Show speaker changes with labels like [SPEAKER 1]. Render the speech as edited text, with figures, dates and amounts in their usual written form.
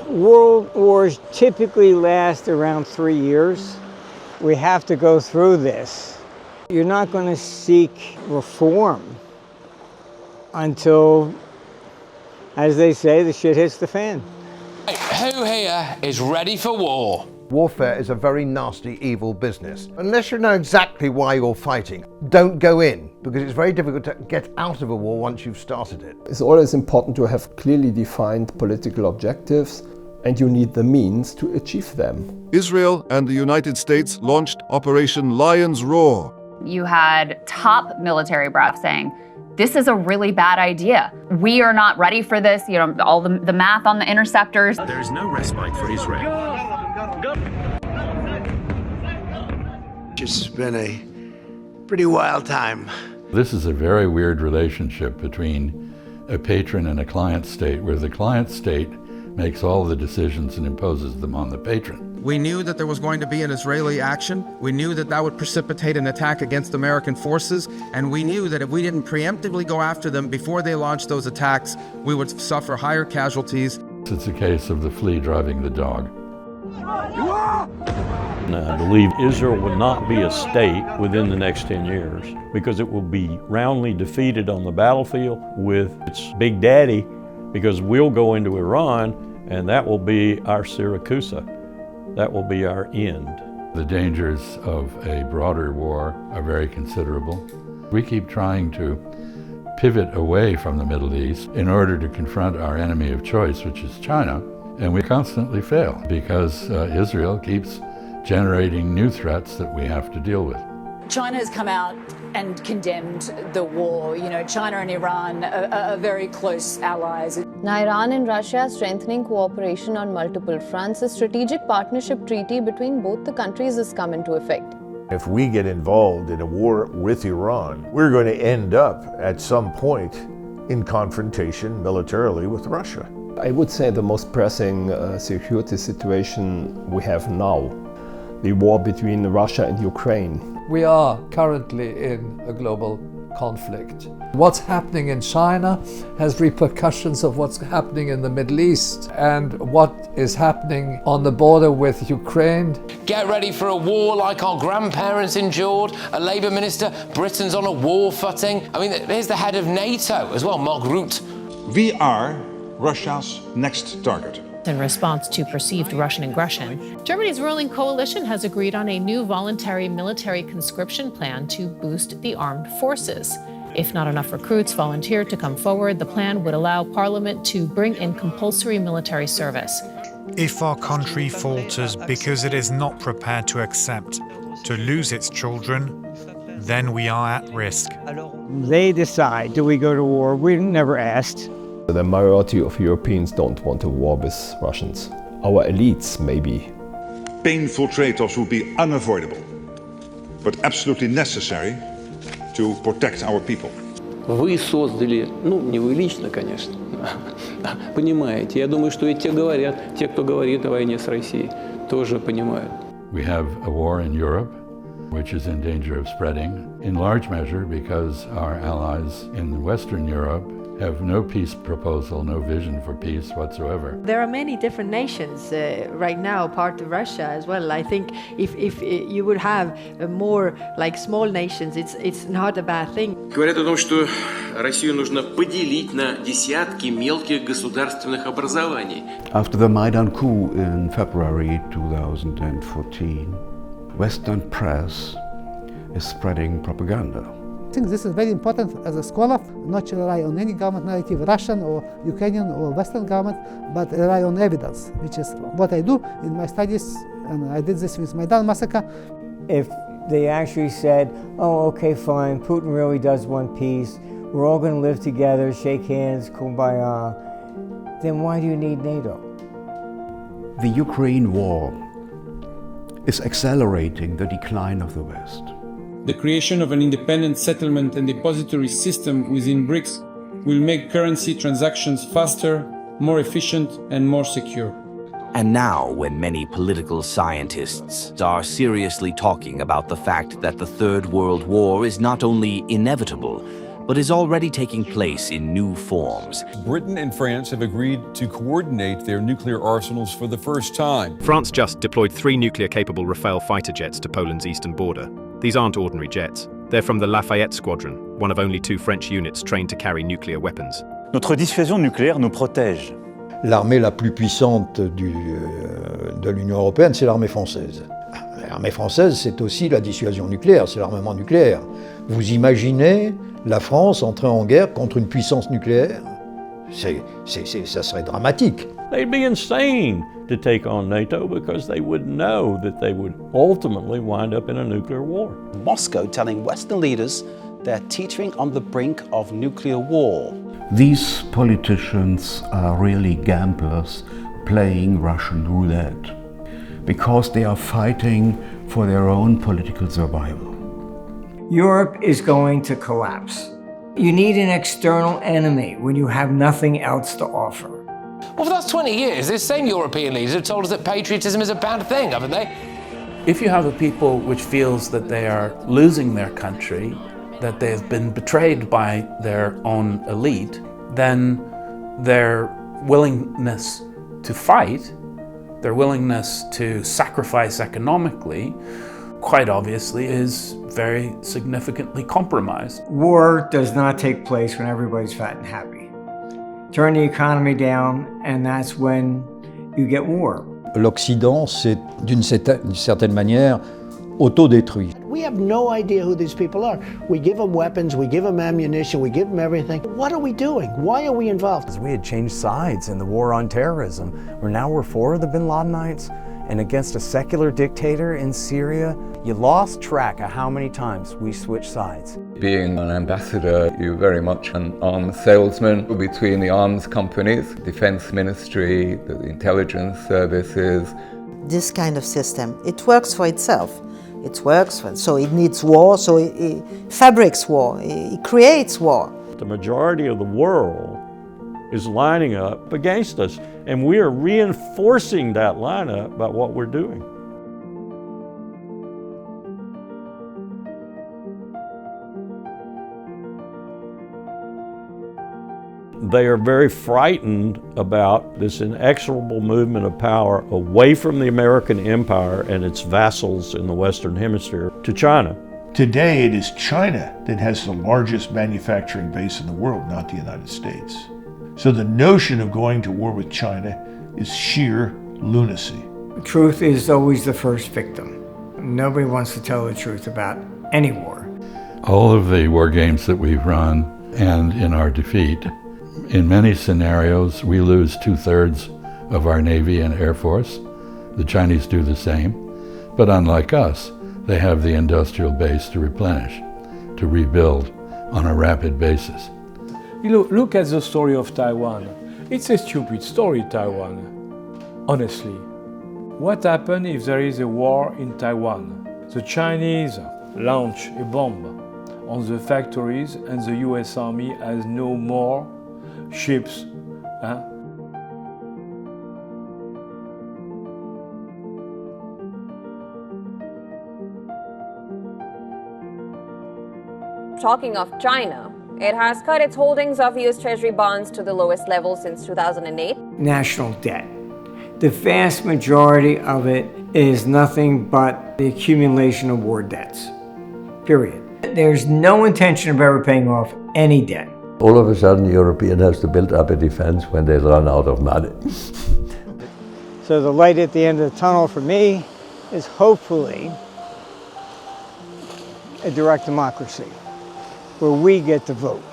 [SPEAKER 1] World wars typically last around 3 years. We have to go through this. You're not going to seek reform until, as they say, the shit hits the fan.
[SPEAKER 2] Who here is ready for war?
[SPEAKER 3] Warfare is a very nasty, evil business. Unless you know exactly why you're fighting, don't go in, because it's very difficult to get out of a war once you've started it.
[SPEAKER 4] It's always important to have clearly defined political objectives, and you need the means to achieve them.
[SPEAKER 5] Israel and the United States launched Operation Lion's Roar.
[SPEAKER 6] You had top military brass saying, this is a really bad idea. We are not ready for this. You know, all the math on the interceptors.
[SPEAKER 7] There is no respite for Israel.
[SPEAKER 8] It's been a pretty wild time.
[SPEAKER 9] This is a very weird relationship between a patron and a client state, where the client state makes all the decisions and imposes them on the patron.
[SPEAKER 10] We knew that there was going to be an Israeli action. We knew that that would precipitate an attack against American forces. And we knew that if we didn't preemptively go after them before they launched those attacks, we would suffer higher casualties.
[SPEAKER 9] It's a case of the flea driving the dog.
[SPEAKER 11] I believe Israel will not be a state within the next 10 years because it will be roundly defeated on the battlefield with its big daddy, because we'll go into Iran and that will be our Syracuse. That will be our end.
[SPEAKER 9] The dangers of a broader war are very considerable. We keep trying to pivot away from the Middle East in order to confront our enemy of choice, which is China, and we constantly fail because Israel keeps generating new threats that we have to deal with.
[SPEAKER 12] China has come out and condemned the war. You know, China and Iran are very close allies.
[SPEAKER 13] Now, Iran and Russia are strengthening cooperation on multiple fronts. A strategic partnership treaty between both the countries has come into effect.
[SPEAKER 14] If we get involved in a war with Iran, we're going to end up at some point in confrontation militarily with Russia.
[SPEAKER 4] I would say the most pressing security situation we have now, the war between Russia and Ukraine.
[SPEAKER 15] We are currently in a global conflict. What's happening in China has repercussions of what's happening in the Middle East and what is happening on the border with Ukraine.
[SPEAKER 2] Get ready for a war like our grandparents endured. A Labour minister, Britain's on a war footing. I mean, here's the head of NATO as well, Mark Rutte.
[SPEAKER 16] We are Russia's next target.
[SPEAKER 17] In response to perceived Russian aggression, Germany's ruling coalition has agreed on a new voluntary military conscription plan to boost the armed forces. If not enough recruits volunteer to come forward, the plan would allow Parliament to bring in compulsory military service.
[SPEAKER 18] If our country falters because it is not prepared to accept to lose its children, then we are at risk.
[SPEAKER 1] They decide, do we go to war? We never asked.
[SPEAKER 4] The majority of Europeans don't want a war with Russians. Our elites, maybe.
[SPEAKER 16] Painful trade-offs would be unavoidable, but absolutely necessary to protect our people.
[SPEAKER 19] Вы создали, не вы лично, конечно, понимаете. Я думаю, что и те кто говорит о войне с Россией, тоже понимают.
[SPEAKER 9] We have a war in Europe, which is in danger of spreading, in large measure because our allies in Western Europe have no peace proposal, no vision for peace whatsoever.
[SPEAKER 20] There are many different nations right now, part of Russia as well. I think if you would have more like small nations, it's not a bad thing.
[SPEAKER 7] Говорят о том, что Россию нужно поделить на десятки мелких государственных образований.
[SPEAKER 21] After the Maidan coup in February 2014, Western press is spreading propaganda.
[SPEAKER 22] I think this is very important as a scholar, not to rely on any government narrative, Russian or Ukrainian or Western government, but rely on evidence, which is what I do in my studies, and I did this with Maidan massacre.
[SPEAKER 1] If they actually said, oh, okay, fine, Putin really does want peace, we're all going to live together, shake hands, kumbaya, then why do you need NATO?
[SPEAKER 21] The Ukraine war is accelerating the decline of the West.
[SPEAKER 23] The creation of an independent settlement and depository system within BRICS will make currency transactions faster, more efficient, and more secure.
[SPEAKER 24] And now, when many political scientists are seriously talking about the fact that the Third World War is not only inevitable, but is already taking place in new forms.
[SPEAKER 3] Britain and France have agreed to coordinate their nuclear arsenals for the first time.
[SPEAKER 5] France just deployed 3 nuclear-capable Rafale fighter jets to Poland's eastern border. These aren't ordinary jets. They're from the Lafayette Squadron, one of only 2 French units trained to carry nuclear weapons.
[SPEAKER 6] Notre dissuasion nucléaire nous protège.
[SPEAKER 8] L'armée la plus puissante de l'Union européenne, c'est l'armée française. L'armée française, c'est aussi la dissuasion nucléaire, c'est l'armement nucléaire. Vous imaginez la France entrer en guerre contre une puissance nucléaire? Ça serait dramatique.
[SPEAKER 11] They'd be insane to take on NATO because they would know that they would ultimately wind up in a nuclear war.
[SPEAKER 25] Moscow telling Western leaders they're teetering on the brink of nuclear war.
[SPEAKER 21] These politicians are really gamblers playing Russian roulette because they are fighting for their own political survival.
[SPEAKER 1] Europe is going to collapse. You need an external enemy when you have nothing else to offer.
[SPEAKER 2] Well, for the last 20 years, these same European leaders have told us that patriotism is a bad thing, haven't they?
[SPEAKER 26] If you have a people which feels that they are losing their country, that they have been betrayed by their own elite, then their willingness to fight, their willingness to sacrifice economically, quite obviously is very significantly compromised.
[SPEAKER 1] War does not take place when everybody's fat and happy. Turn the economy down, and that's when you get war.
[SPEAKER 21] L'Occident s'est d'une certaine manière autodétruit.
[SPEAKER 27] We have no idea who these people are. We give them weapons, we give them ammunition, we give them everything. What are we doing? Why are we involved?
[SPEAKER 28] We had changed sides in the war on terrorism, where now we're for the bin Ladenites and against a secular dictator in Syria. You lost track of how many times we switched sides.
[SPEAKER 29] Being an ambassador, you're very much an arms salesman between the arms companies, defense ministry, the intelligence services.
[SPEAKER 30] This kind of system, it works for itself. It works, so it needs war, so it fabricates war, it creates war.
[SPEAKER 11] The majority of the world is lining up against us, and we are reinforcing that lineup by what we're doing. They are very frightened about this inexorable movement of power away from the American empire and its vassals in the Western Hemisphere to China.
[SPEAKER 14] Today, it is China that has the largest manufacturing base in the world, not the United States. So the notion of going to war with China is sheer lunacy.
[SPEAKER 1] Truth is always the first victim. Nobody wants to tell the truth about any war.
[SPEAKER 9] All of the war games that we've run, and in our defeat, in many scenarios, we lose 2/3 of our Navy and Air Force. The Chinese do the same. But unlike us, they have the industrial base to replenish, to rebuild on a rapid basis.
[SPEAKER 31] You know, look at the story of Taiwan. It's a stupid story, Taiwan. Honestly, what happens if there is a war in Taiwan? The Chinese launch a bomb on the factories and the US Army has no more ships.
[SPEAKER 13] Talking of China, it has cut its holdings of US Treasury bonds to the lowest level since 2008.
[SPEAKER 1] National debt. The vast majority of it is nothing but the accumulation of war debts. Period. There's no intention of ever paying off any debt.
[SPEAKER 32] All of a sudden, European has to build up a defense when they run out of money.
[SPEAKER 1] So the light at the end of the tunnel for me is hopefully a direct democracy, where we get to vote.